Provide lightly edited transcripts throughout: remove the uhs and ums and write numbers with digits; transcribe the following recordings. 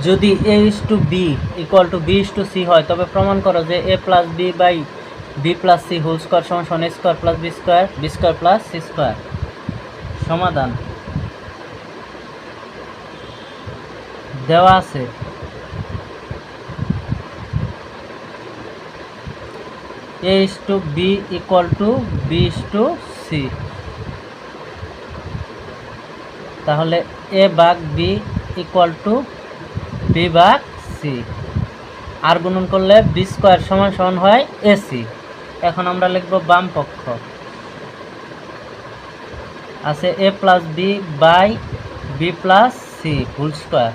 যদি a is two B equal to B is two C হয় তবে প্রমাণ করো যে a plus B by B plus C whole square সমান সমান a square plus B square plus C square. সমাধান দেওয়া আছে। a is two B equal to B is two C, তাহলে a ভাগ বি ইকুয়াল টু বি ভাগ C, আর গুণন করলে বি স্কোয়ার সমান সমান হয় এসি। এখন আমরা লিখব বাম পক্ষ আছে A plus B by B plus C whole square.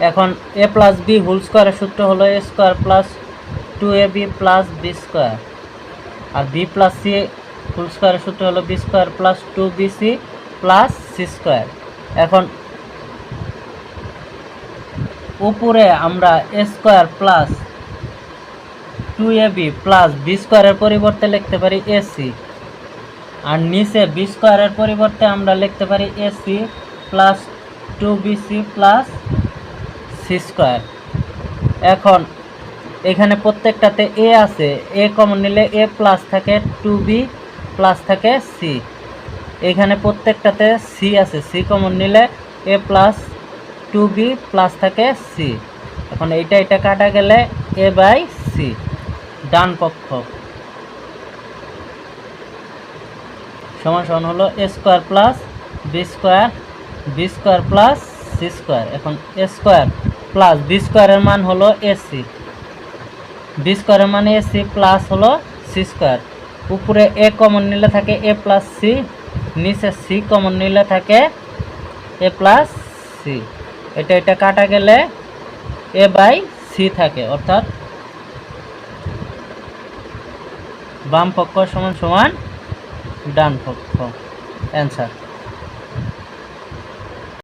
এখন এ প্লাস বি হোল স্কোয়ারের সূত্র হলো A square plus 2ab plus B square, আর বি প্লাস সি হোল স্কোয়ারের সূত্র হলো B square plus 2bc plus C square. এখন উপরে আমরা A square plus 2ab plus বি স্কোয়ারের পরিবর্তে লিখতে পারি এসি, আর নিচে বি স্কোয়ারের পরিবর্তে আমরা লিখতে পারি AC plus 2bc plus C square. এখন এখানে প্রত্যেকটাতে এ আছে, এ কমন নিলে এ প্লাস থাকে 2b প্লাস থাকে সি, এখানে প্রত্যেকটাতে সি আছে, সি কমন নিলে এ প্লাস 2b প্লাস থাকে সি। এখন এটা কাটা গেলে এ বাই সি ডান পক্ষ সমান সমান হলো A square plus B square plus C square. এখন এ স্কোয়ার প্লাস বি স্কোয়ারের মান হলো এসি, বি স্কোয়ারের মানে এসি প্লাস হলো সি স্কোয়ার। উপরে এ কমন নিলে থাকে এ প্লাস সি, নিচে সি কমন নিলে থাকে এ প্লাস সি। এটা কাটা গেলে এ বাই সি থাকে, অর্থাৎ বাম পক্ষ সমান সমান ডান পক্ষ। অ্যান্সার।